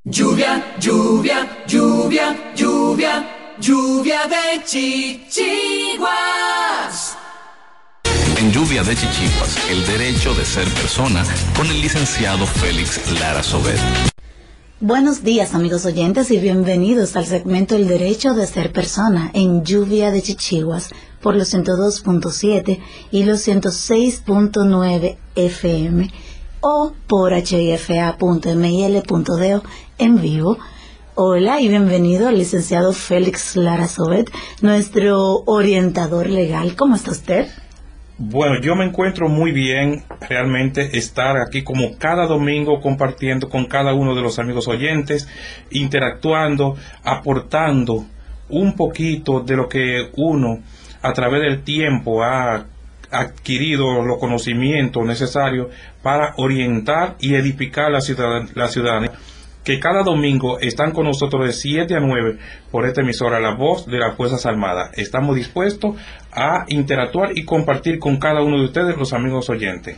Lluvia, lluvia, lluvia, lluvia, lluvia de chichiguas. En Lluvia de Chichiguas, el derecho de ser persona, con el licenciado Félix Lara Sobet. Buenos días, amigos oyentes, y bienvenidos al segmento El derecho de ser persona en Lluvia de Chichiguas por los 102.7 y los 106.9 FM o por hifa.mil.do en vivo. Hola y bienvenido al licenciado Félix Lara Sobet, nuestro orientador legal. ¿Cómo está usted? Bueno, yo me encuentro muy bien, realmente estar aquí como cada domingo compartiendo con cada uno de los amigos oyentes, interactuando, aportando un poquito de lo que uno a través del tiempo ha adquirido los conocimientos necesarios para orientar y edificar la ciudadanía, que cada domingo están con nosotros de 7 a 9 por esta emisora La Voz de las Fuerzas Armadas. Estamos dispuestos a interactuar y compartir con cada uno de ustedes, los amigos oyentes.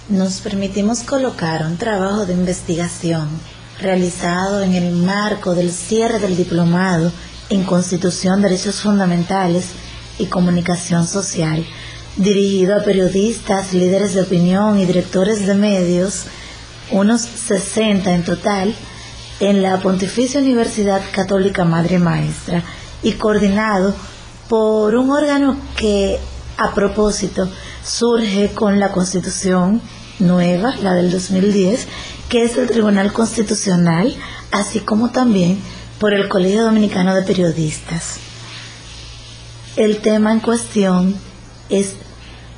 Nos permitimos colocar un trabajo de investigación realizado en el marco del cierre del diplomado en Constitución, Derechos Fundamentales y Comunicación Social, dirigido a periodistas, líderes de opinión y directores de medios, unos 60 en total, en la Pontificia Universidad Católica Madre Maestra, y coordinado por un órgano que, a propósito, surge con la Constitución nueva, la del 2010, que es el Tribunal Constitucional, así como también por el Colegio Dominicano de Periodistas. El tema en cuestión es: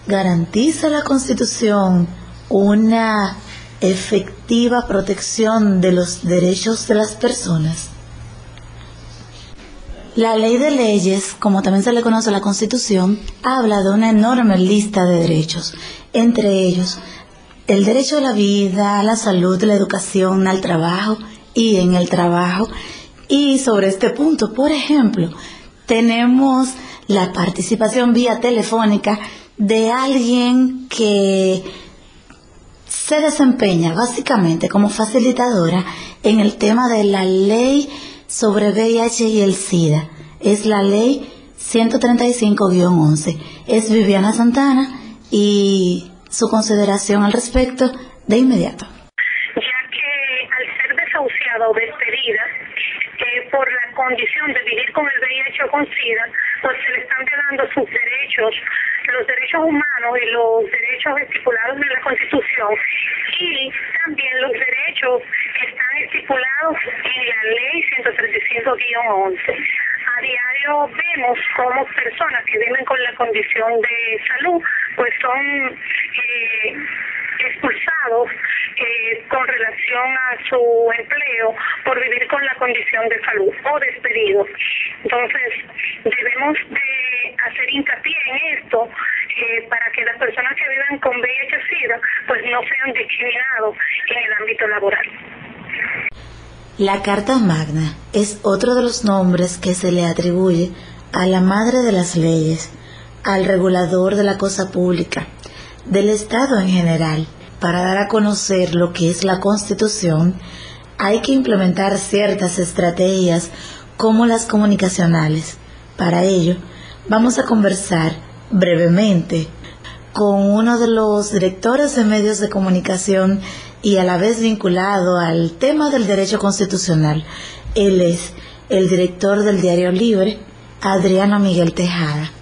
¿garantiza la Constitución una efectiva protección de los derechos de las personas? La Ley de Leyes, como también se le conoce a la Constitución, habla de una enorme lista de derechos, entre ellos el derecho a la vida, a la salud, a la educación, al trabajo y en el trabajo. Y sobre este punto, por ejemplo, tenemos la participación vía telefónica de alguien que se desempeña básicamente como facilitadora en el tema de la ley sobre VIH y el SIDA. Es la ley 135-11. Es Viviana Santana, y su consideración al respecto de inmediato. Ya que al ser desahuciada o despedida por la condición de vivir con el VIH o con SIDA, pues se le están violando sus derechos, los derechos humanos y los derechos estipulados en la Constitución, y también los derechos que están estipulados en la Ley 135-11. A diario vemos cómo personas que viven con la condición de salud pues son expulsados con relación a su empleo por vivir con la condición de salud o despedidos. Entonces debemos de hacer hincapié en esto para que las personas que viven con VIH-Sida pues no sean discriminados en el ámbito laboral. La Carta Magna es otro de los nombres que se le atribuye a la madre de las leyes, al regulador de la cosa pública, del Estado en general. Para dar a conocer lo que es la Constitución, hay que implementar ciertas estrategias como las comunicacionales. Para ello, vamos a conversar brevemente con uno de los directores de medios de comunicación y a la vez vinculado al tema del derecho constitucional. Él es el director del Diario Libre, Adriano Miguel Tejada.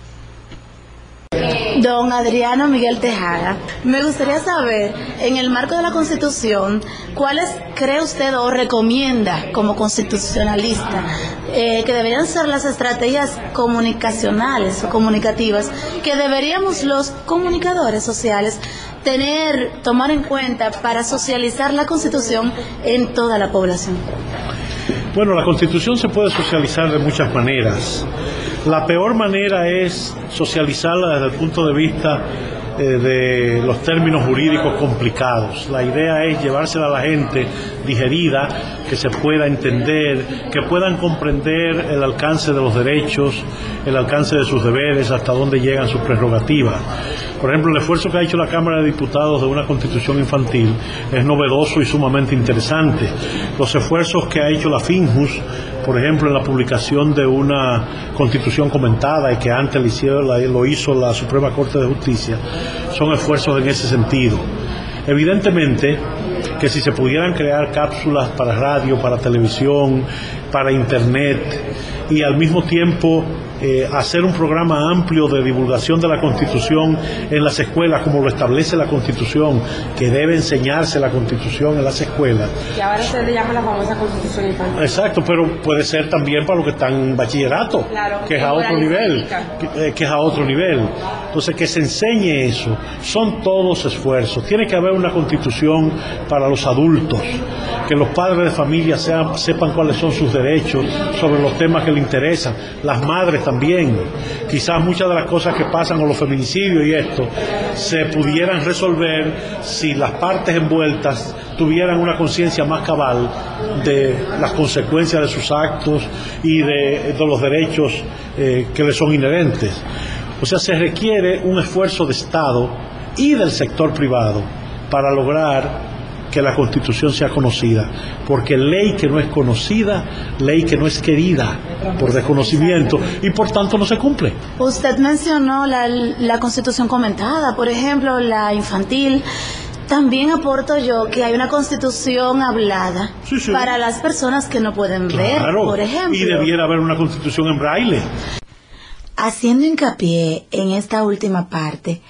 Don Adriano Miguel Tejada, me gustaría saber, en el marco de la Constitución, ¿cuáles cree usted o recomienda como constitucionalista que deberían ser las estrategias comunicacionales o comunicativas que deberíamos los comunicadores sociales tomar en cuenta para socializar la Constitución en toda la población? Bueno, la Constitución se puede socializar de muchas maneras. La peor manera es socializarla desde el punto de vista de los términos jurídicos complicados. La idea es llevársela a la gente digerida, que se pueda entender, que puedan comprender el alcance de los derechos, el alcance de sus deberes, hasta dónde llegan sus prerrogativas. Por ejemplo, el esfuerzo que ha hecho la Cámara de Diputados de una constitución infantil es novedoso y sumamente interesante. Los esfuerzos que ha hecho la FINJUS, por ejemplo, en la publicación de una constitución comentada y que antes lo hizo la Suprema Corte de Justicia, son esfuerzos en ese sentido. Evidentemente que si se pudieran crear cápsulas para radio, para televisión, para internet y al mismo tiempo hacer un programa amplio de divulgación de la Constitución en las escuelas, como lo establece la Constitución, que debe enseñarse la Constitución en las escuelas. Y ahora se le llama la famosa Constitución infantil. Exacto, pero puede ser también para los que están en bachillerato, claro, que es a otro nivel, que es a otro nivel. Entonces, que se enseñe eso, son todos esfuerzos. Tiene que haber una Constitución para los adultos, que los padres de familia sepan cuáles son sus derechos sobre los temas que les interesan, las madres también. Quizás muchas de las cosas que pasan con los feminicidios y esto se pudieran resolver si las partes envueltas tuvieran una conciencia más cabal de las consecuencias de sus actos y de los derechos que les son inherentes. O sea, se requiere un esfuerzo de Estado y del sector privado para lograr que la Constitución sea conocida, porque ley que no es conocida, ley que no es querida por desconocimiento y por tanto no se cumple. Usted mencionó la Constitución comentada, por ejemplo, la infantil. También aporto yo que hay una Constitución hablada para las personas que no pueden ver, por ejemplo. Y debiera haber una Constitución en braille. Haciendo hincapié en esta última parte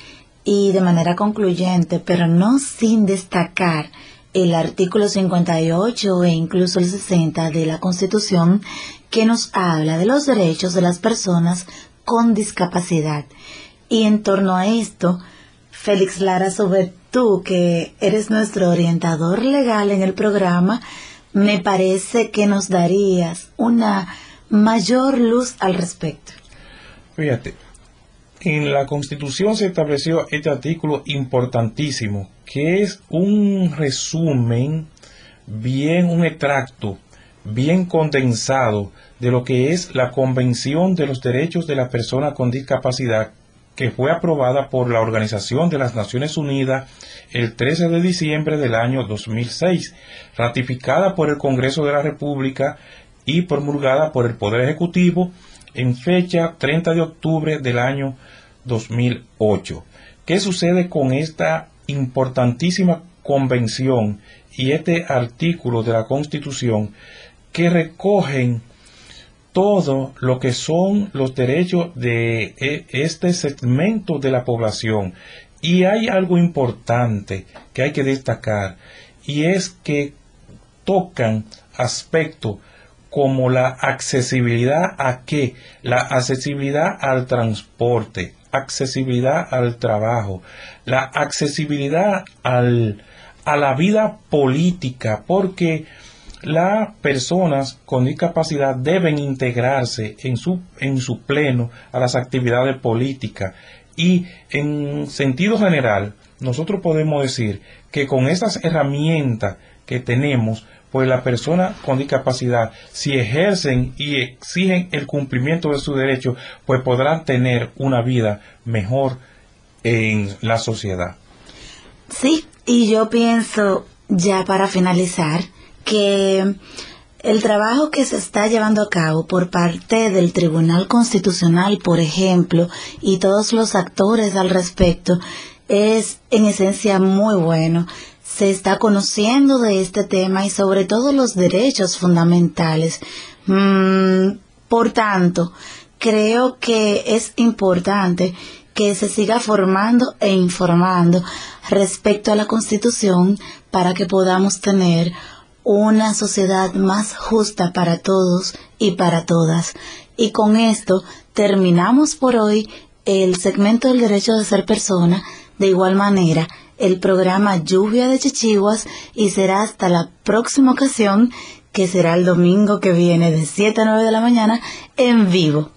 y de manera concluyente, pero no sin destacar el artículo 58 e incluso el 60 de la Constitución, que nos habla de los derechos de las personas con discapacidad. Y en torno a esto, Félix Lara, sobre tú, que eres nuestro orientador legal en el programa, me parece que nos darías una mayor luz al respecto. Fíjate, en la Constitución se estableció este artículo importantísimo, que es un resumen, un extracto bien condensado de lo que es la Convención de los Derechos de la Persona con Discapacidad, que fue aprobada por la Organización de las Naciones Unidas el 13 de diciembre del año 2006, ratificada por el Congreso de la República y promulgada por el Poder Ejecutivo en fecha 30 de octubre del año 2008. ¿Qué sucede con esta importantísima convención y este artículo de la Constitución que recogen todo lo que son los derechos de este segmento de la población? Y hay algo importante que hay que destacar, y es que tocan aspectos como la accesibilidad la accesibilidad al transporte, accesibilidad al trabajo, la accesibilidad a la vida política, porque las personas con discapacidad deben integrarse en su pleno a las actividades políticas. Y en sentido general, nosotros podemos decir que con estas herramientas que tenemos, pues las personas con discapacidad, si ejercen y exigen el cumplimiento de sus derechos, pues podrán tener una vida mejor en la sociedad. Sí, y yo pienso, ya para finalizar, que el trabajo que se está llevando a cabo por parte del Tribunal Constitucional, por ejemplo, y todos los actores al respecto, es en esencia muy bueno. Se está conociendo de este tema y sobre todo los derechos fundamentales. Por tanto, creo que es importante que se siga formando e informando respecto a la Constitución para que podamos tener una sociedad más justa para todos y para todas. Y con esto terminamos por hoy el segmento del derecho de ser persona. De igual manera, el programa Lluvia de Chichiguas, y será hasta la próxima ocasión, que será el domingo que viene de 7 a 9 de la mañana en vivo.